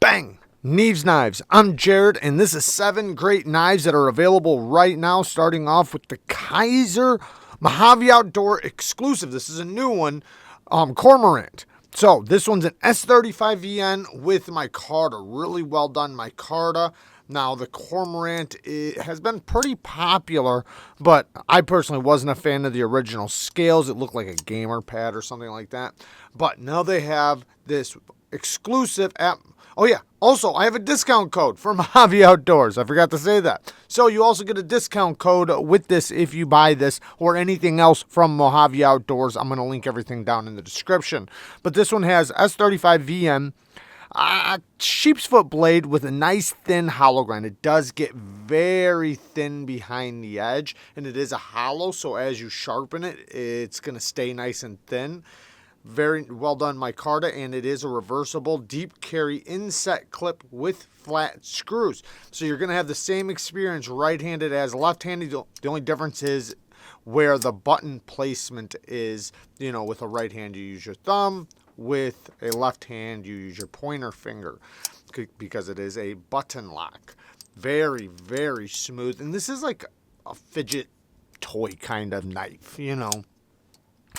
Bang! Neeves Knives. I'm Jared, and this is 7 great knives that are available right now, starting off with the Kizer Mojave Outdoor exclusive. This is a new one, Cormorant. So this one's an S35VN with micarta. Really well done micarta. Now the Cormorant has been pretty popular, but I personally wasn't a fan of the original scales. It looked like a gamer pad or something like that. But now they have this exclusive app. Oh yeah, also I have a discount code for Mojave Outdoors. I forgot to say that. So you also get a discount code with this if you buy this or anything else from Mojave Outdoors. I'm going to link everything down in the description. But this one has S35VN, sheep's foot blade with a nice thin hollow grind. It does get very thin behind the edge, and it is a hollow, so as you sharpen it, it's going to stay nice and thin. Very well done micarta, and it is a reversible deep carry inset clip with flat screws. So you're going to have the same experience right-handed as left-handed. The only difference is where the button placement is. You know, with a right hand you use your thumb, with a left hand you use your pointer finger because it is a button lock. Very, very smooth, and this is like a fidget toy kind of knife, you know.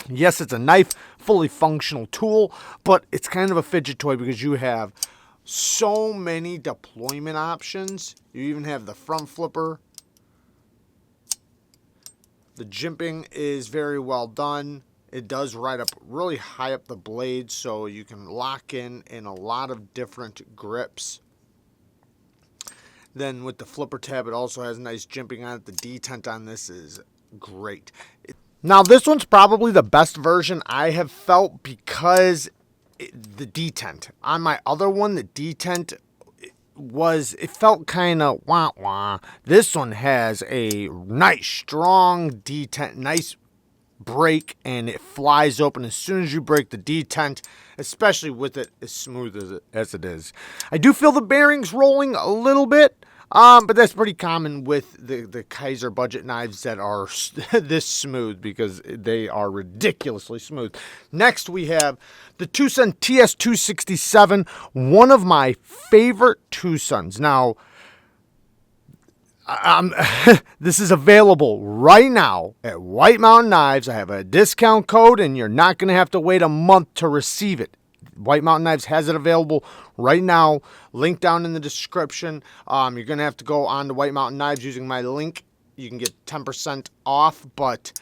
Yes, it's a knife, fully functional tool, but it's kind of a fidget toy because you have so many deployment options. You even have the front flipper. The jimping is very well done. It does ride up really high up the blade, so you can lock in a lot of different grips. Then with the flipper tab, it also has nice jimping on it. The detent on this is great. Now, this one's probably the best version I have felt because the detent. On my other one, the detent it felt kind of wah-wah. This one has a nice, strong detent, nice break, and it flies open as soon as you break the detent, especially with it as smooth as it is. I do feel the bearings rolling a little bit. But that's pretty common with the Kizer budget knives that are this smooth because they are ridiculously smooth. Next, we have the TwoSun TS267, one of my favorite TwoSuns. Now, this is available right now at White Mountain Knives. I have a discount code, and you're not going to have to wait a month to receive it. White Mountain Knives has it available right now. Link down in the description. You're going to have to go on to White Mountain Knives using my link. You can get 10% off, but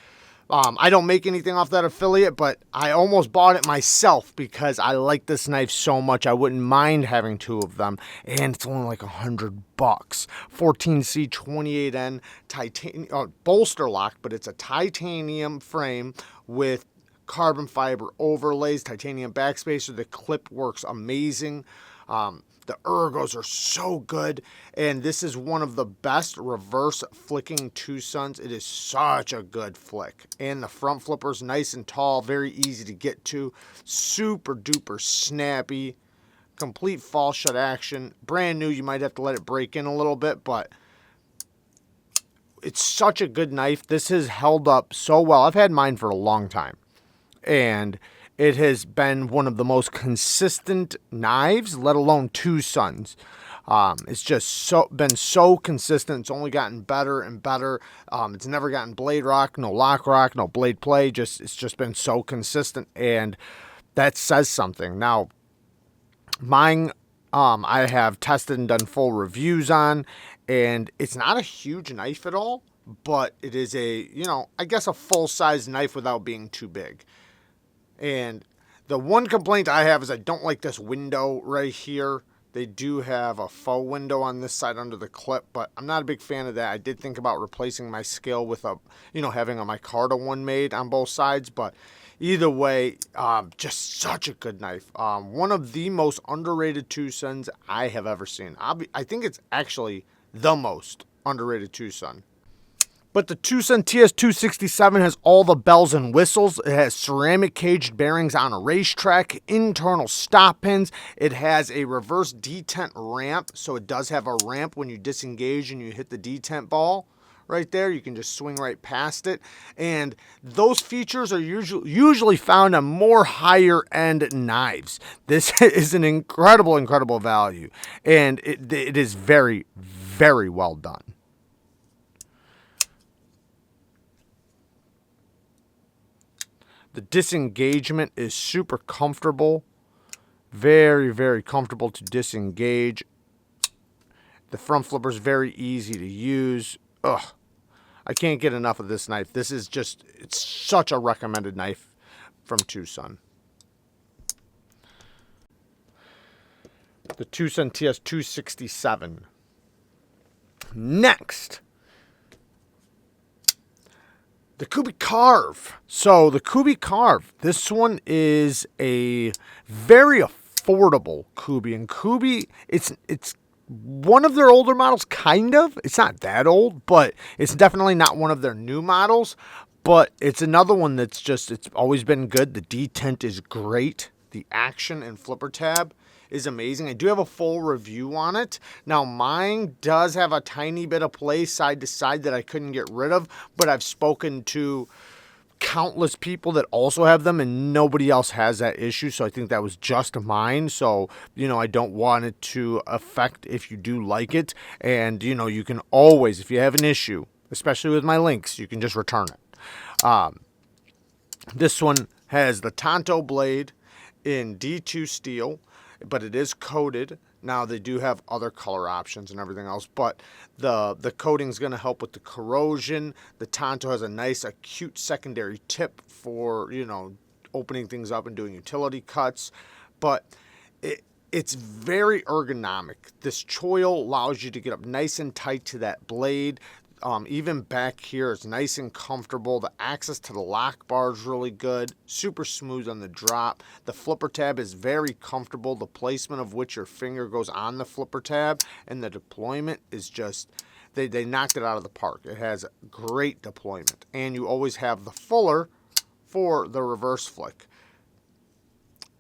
I don't make anything off that affiliate, but I almost bought it myself because I like this knife so much. I wouldn't mind having 2 of them, and it's only like $100. 14C 28N titanium bolster lock, but it's a titanium frame with carbon fiber overlays, titanium backspacer. The clip works amazing. The ergos are so good, and this is one of the best reverse flicking TwoSuns. It is such a good flick, and the front flipper's nice and tall, very easy to get to, super duper snappy, complete fall shut action, brand new. You might have to let it break in a little bit, but it's such a good knife. This has held up so well. I've had mine for a long time, and it has been one of the most consistent knives, let alone TwoSuns. It's just been so consistent. It's only gotten better and better. It's never gotten blade rock, no lock rock, no blade play. It's just been so consistent, and that says something. Now, mine, I have tested and done full reviews on, and it's not a huge knife at all, but it is I guess a full-size knife without being too big. And the one complaint I have is I don't like this window right here. They do have a faux window on this side under the clip, but I'm not a big fan of that. I did think about replacing my scale with having a micarta one made on both sides, but either way, just such a good knife. One of the most underrated TwoSuns I have ever seen. I think it's actually the most underrated TwoSun. But the TwoSun TS267 has all the bells and whistles. It has ceramic caged bearings on a racetrack, internal stop pins. It has a reverse detent ramp, so it does have a ramp when you disengage and you hit the detent ball. right there. You can just swing right past it. And those features are usually found on more higher end knives. This is an incredible value. And it is very, very well done. The disengagement is super comfortable. Very, very comfortable to disengage. The front flipper is very easy to use. Ugh. I can't get enough of this knife. This is just, it's such a recommended knife from TwoSun. The TwoSun TS267. Next, the Kubey Carve. So the Kubey Carve, this one is a very affordable Kubey. And Kubey, it's one of their older models, kind of. It's not that old, but it's definitely not one of their new models. But it's another one that's just, it's always been good. The detent is great. The action and flipper tab is amazing. I do have a full review on it. Now, mine does have a tiny bit of play side to side that I couldn't get rid of, but I've spoken to countless people that also have them, and nobody else has that issue, so I think that was just mine. So, you know, I don't want it to affect if you do like it. And, you know, you can always, if you have an issue, especially with my links, you can just return it. This one has the Tonto blade in D2 steel, but it is coated. Now, they do have other color options and everything else, but the coating is going to help with the corrosion. The Tonto has a nice acute secondary tip for, you know, opening things up and doing utility cuts, but it's very ergonomic. This choil allows you to get up nice and tight to that blade. Even back here, it's nice and comfortable. The access to the lock bar is really good. Super smooth on the drop. The flipper tab is very comfortable. The placement of which your finger goes on the flipper tab and the deployment is just, they knocked it out of the park. It has great deployment. And you always have the fuller for the reverse flick.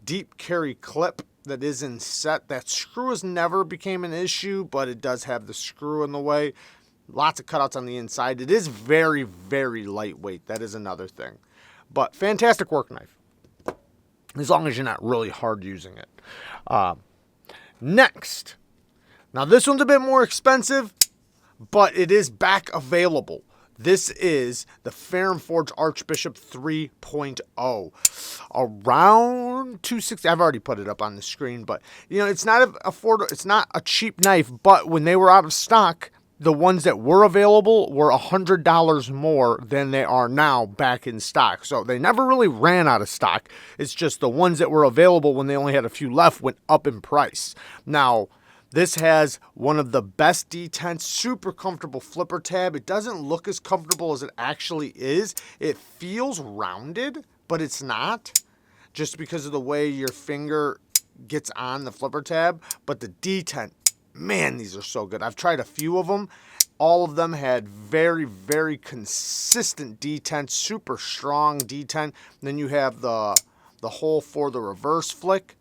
Deep carry clip that is in set. That screw has never became an issue, but it does have the screw in the way. Lots of cutouts on the inside. It is very, very lightweight. That is another thing. But fantastic work knife. As long as you're not really hard using it. Next. Now this one's a bit more expensive, but it is back available. This is the Ferrum Forge Archbishop 3.0. Around $260. I've already put it up on the screen, but you know, it's not it's not a cheap knife, but when they were out of stock, the ones that were available were $100 more than they are now back in stock. So they never really ran out of stock. It's just the ones that were available when they only had a few left went up in price. Now, this has one of the best detents, super comfortable flipper tab. It doesn't look as comfortable as it actually is. It feels rounded, but it's not, just because of the way your finger gets on the flipper tab. But the detent, man, these are so good. I've tried a few of them. All of them had very, very consistent detent, super strong detent. Then you have the hole for the reverse flick.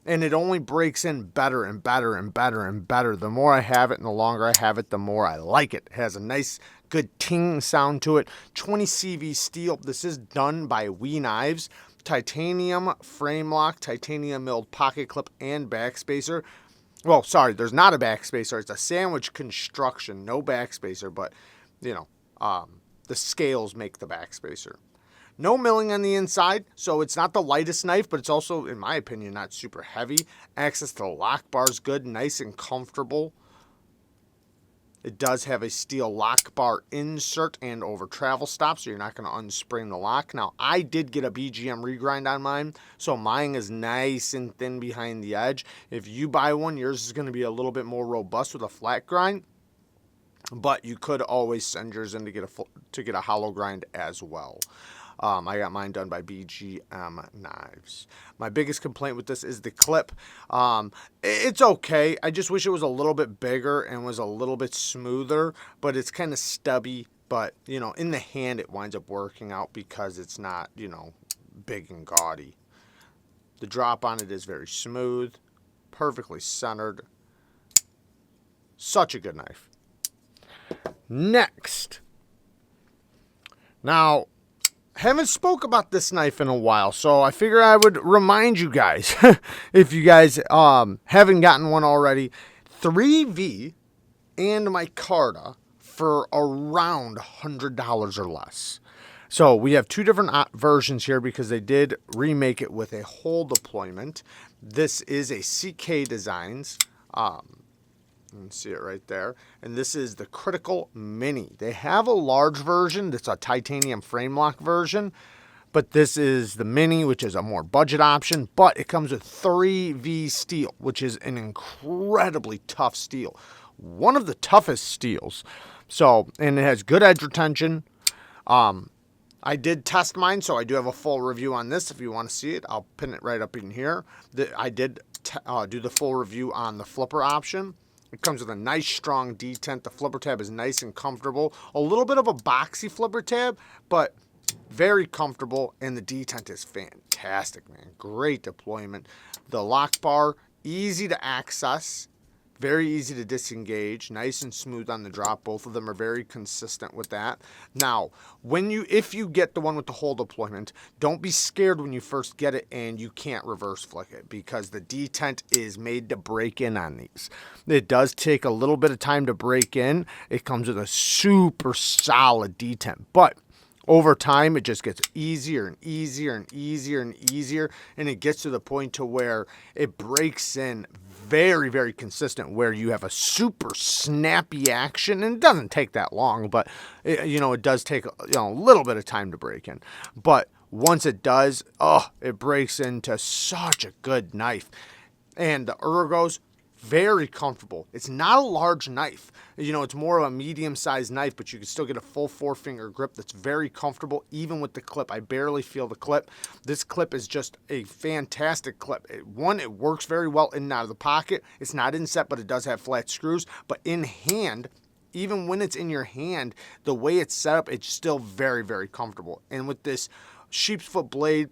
And it only breaks in better and better and better and better. The more I have it and the longer I have it, the more I like it. It has a nice, good ting sound to it. 20 CV steel. This is done by We Knives. Titanium frame lock, titanium milled pocket clip, and backspacer. Well, sorry, there's not a backspacer. It's a sandwich construction. No backspacer, but, you know, the scales make the backspacer. No milling on the inside, so it's not the lightest knife, but it's also, in my opinion, not super heavy. Access to the lock bar is good, nice and comfortable. It does have a steel lock bar insert and over travel stop, so you're not going to unspring the lock. Now, I did get a BGM regrind on mine, so mine is nice and thin behind the edge. If you buy one, yours is going to be a little bit more robust with a flat grind, but you could always send yours in to get a hollow grind as well. I got mine done by BGM Knives. My biggest complaint with this is the clip. It's okay. I just wish it was a little bit bigger and was a little bit smoother, but it's kind of stubby. But, you know, in the hand, it winds up working out because it's not, you know, big and gaudy. The drop on it is very smooth, perfectly centered. Such a good knife. Next. Now, haven't spoke about this knife in a while, so I figure I would remind you guys, if you guys haven't gotten one already, 3V and micarta for around $100 or less. So we have two different versions here because they did remake it with a hole deployment. This is a CK Designs. You can see it right there. And this is the Critical Mini. They have a large version that's a titanium frame lock version. But this is the Mini, which is a more budget option. But it comes with 3V steel, which is an incredibly tough steel. One of the toughest steels. So, and it has good edge retention. I did test mine, so I do have a full review on this. If you want to see it, I'll pin it right up in here. I did do the full review on the flipper option. It comes with a nice, strong detent. The flipper tab is nice and comfortable. A little bit of a boxy flipper tab, but very comfortable, and the detent is fantastic, man. Great deployment. The lock bar, easy to access. Very easy to disengage, nice and smooth on the drop. Both of them are very consistent with that. Now, if you get the one with the hole deployment, don't be scared when you first get it and you can't reverse flick it, because the detent is made to break in on these. It does take a little bit of time to break in. It comes with a super solid detent, but over time, it just gets easier and easier and easier and easier, and it gets to the point to where it breaks in very, very consistent, where you have a super snappy action, and it doesn't take that long, but it does take a little bit of time to break in. But once it does, it breaks into such a good knife, and the ergos, very comfortable. It's not a large knife. It's more of a medium-sized knife, but you can still get a full 4-finger grip that's very comfortable, even with the clip. I barely feel the clip. This clip is just a fantastic clip. It works very well in and out of the pocket. It's not inset, but it does have flat screws. But in hand, even when it's in your hand, the way it's set up, it's still very, very comfortable. And with this sheep's foot blade,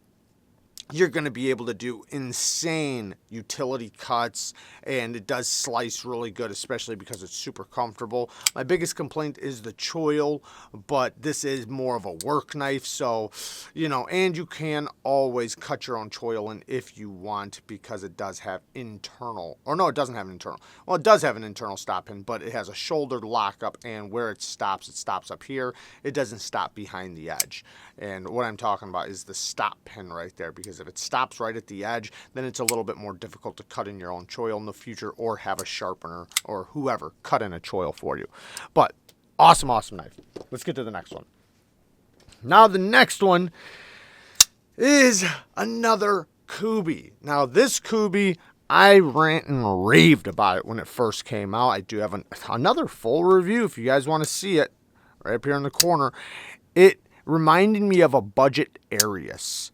you're going to be able to do insane utility cuts, and it does slice really good, especially because it's super comfortable. My biggest complaint is the choil, but this is more of a work knife, so, and you can always cut your own choil in if you want, because it does have it doesn't have an internal. Well, it does have an internal stop pin, but it has a shouldered lockup, and where it stops up here. It doesn't stop behind the edge. And what I'm talking about is the stop pin right there, because if it stops right at the edge, then it's a little bit more difficult to cut in your own choil in the future, or have a sharpener or whoever cut in a choil for you. But awesome, awesome knife. Let's get to the next one. Now the next one is another Kubey. Now this Kubey, I rant and raved about it when it first came out. I do have another full review if you guys want to see it, right up here in the corner. It reminded me of a budget Arius.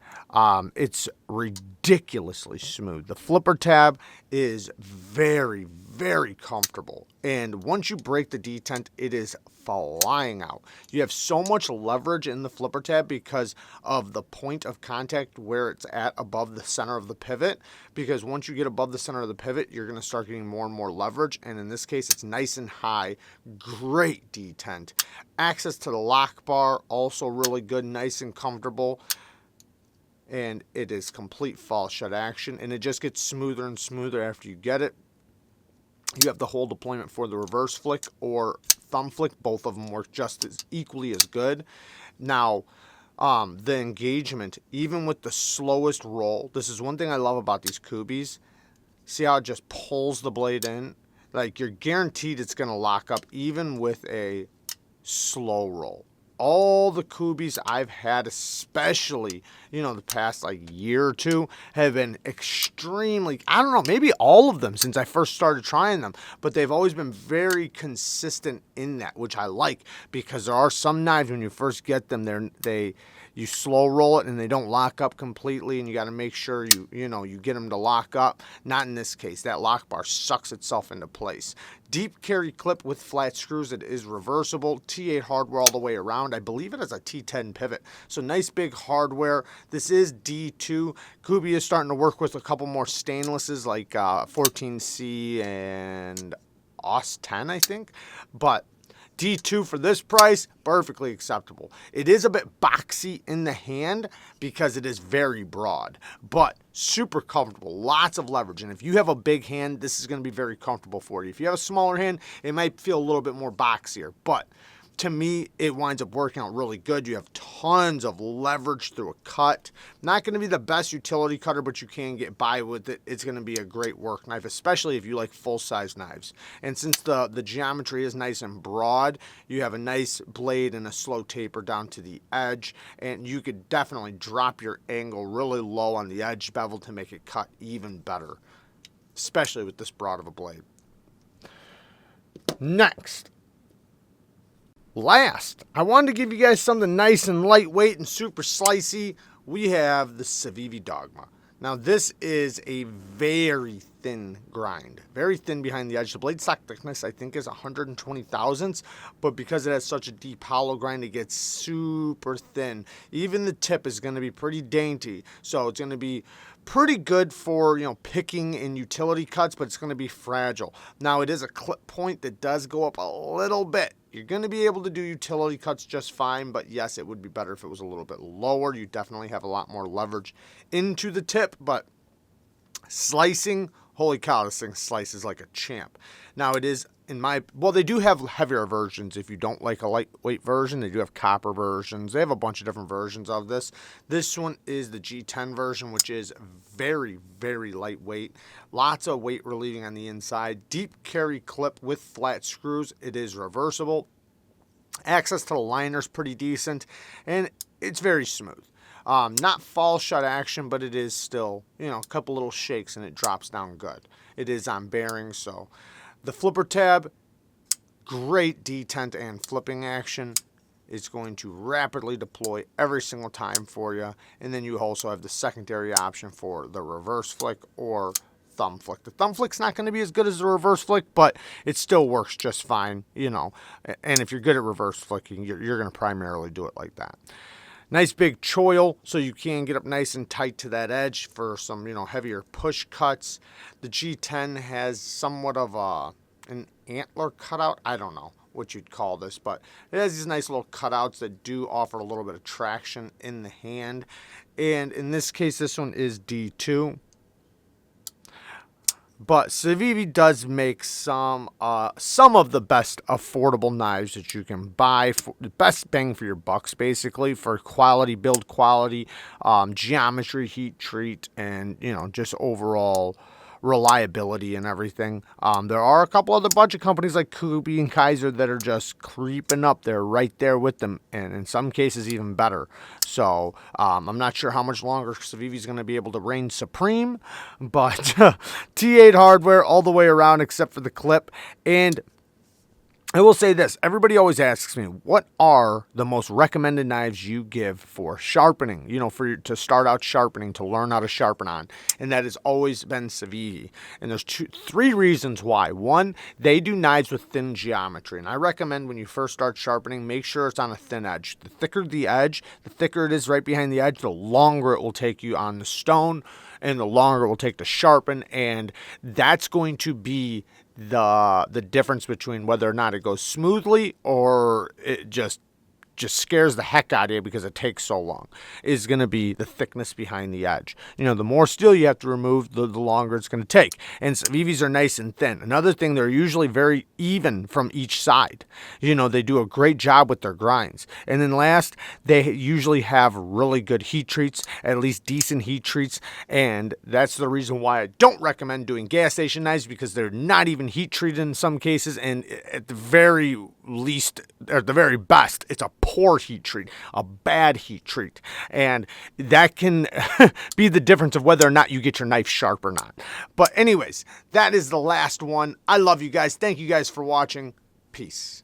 It's ridiculously smooth. The flipper tab is very, very comfortable. And once you break the detent, it is flying out. You have so much leverage in the flipper tab because of the point of contact where it's at above the center of the pivot. Because once you get above the center of the pivot, you're going to start getting more and more leverage. And in this case, it's nice and high. Great detent. Access to the lock bar, also really good, nice and comfortable. And it is complete fall shut action. And it just gets smoother and smoother after you get it. You have the hole deployment for the reverse flick or thumb flick. Both of them work just as equally as good. Now, the engagement, even with the slowest roll, this is one thing I love about these Kubeys. See how it just pulls the blade in? Like, you're guaranteed it's going to lock up even with a slow roll. All the Kubeys I've had, especially, the past year or two, have been extremely, I don't know, maybe all of them since I first started trying them, but they've always been very consistent in that, which I like, because there are some knives when you first get them, you slow roll it and they don't lock up completely, and you got to make sure you get them to lock up. Not in this case. That lock bar sucks itself into place. Deep carry clip with flat screws. It is reversible. T8 hardware all the way around. I believe it has a T10 pivot. So nice big hardware. This is D2. Kubey is starting to work with a couple more stainlesses like 14C and OS 10, I think. But D2 for this price, perfectly acceptable. It is a bit boxy in the hand because it is very broad, but super comfortable, lots of leverage. And if you have a big hand, this is going to be very comfortable for you. If you have a smaller hand, it might feel a little bit more boxier, but to me, it winds up working out really good. You have tons of leverage through a cut. Not going to be the best utility cutter, but you can get by with it. It's going to be a great work knife, especially if you like full-size knives. And since the geometry is nice and broad, you have a nice blade and a slow taper down to the edge, and you could definitely drop your angle really low on the edge bevel to make it cut even better, especially with this broad of a blade. Next. Last, I wanted to give you guys something nice and lightweight and super slicey. We have the Civivi Dogma. Now, this is a very thin grind, very thin behind the edge. The blade stock thickness, I think, is 120 thousandths, but because it has such a deep hollow grind, it gets super thin. Even the tip is going to be pretty dainty, so it's going to be pretty good for, picking in utility cuts, but it's going to be fragile. Now, it is a clip point that does go up a little bit. You're going to be able to do utility cuts just fine, but yes, it would be better if it was a little bit lower. You definitely have a lot more leverage into the tip, but slicing, holy cow, this thing slices like a champ. Now, it is, they do have heavier versions. If you don't like a lightweight version, they do have copper versions. They have a bunch of different versions of this. This one is the G10 version, which is very, very lightweight. Lots of weight relieving on the inside. Deep carry clip with flat screws. It is reversible. Access to the liner is pretty decent, and it's very smooth. Not fall shut action, but it is still, a couple little shakes and it drops down good. It is on bearings, so the flipper tab, great detent and flipping action. It's going to rapidly deploy every single time for you. And then you also have the secondary option for the reverse flick or thumb flick. The thumb flick's not going to be as good as the reverse flick, but it still works just fine, And if you're good at reverse flicking, you're going to primarily do it like that. Nice big choil, so you can get up nice and tight to that edge for some, heavier push cuts. The G10 has somewhat of an antler cutout. I don't know what you'd call this, but it has these nice little cutouts that do offer a little bit of traction in the hand. And in this case, this one is D2. But Civivi does make some of the best affordable knives that you can buy, for the best bang for your bucks, basically, for quality, build quality, geometry, heat treat, and, just overall reliability and everything. There are a couple other budget companies like Kubey and Kizer that are just creeping up there, right there with them, and in some cases even better. So I'm not sure how much longer Civivi is going to be able to reign supreme, but T8 hardware all the way around except for the clip. And I will say this, everybody always asks me, what are the most recommended knives you give for sharpening, to start out sharpening, to learn how to sharpen on? And that has always been Civivi. And there's three reasons why. One, they do knives with thin geometry. And I recommend when you first start sharpening, make sure it's on a thin edge. The thicker the edge, the thicker it is right behind the edge, the longer it will take you on the stone and the longer it will take to sharpen. And that's going to be the difference between whether or not it goes smoothly or it just scares the heck out of you because it takes so long, is going to be the thickness behind the edge. The more steel you have to remove, the longer it's going to take. And Civivis are nice and thin. Another thing, they're usually very even from each side. They do a great job with their grinds. And then last, they usually have really good heat treats, at least decent heat treats. And that's the reason why I don't recommend doing gas station knives, because they're not even heat treated in some cases. And at the very least, or at the very best, it's a poor heat treat, a bad heat treat. And that can be the difference of whether or not you get your knife sharp or not. But anyways, that is the last one. I love you guys. Thank you guys for watching. Peace.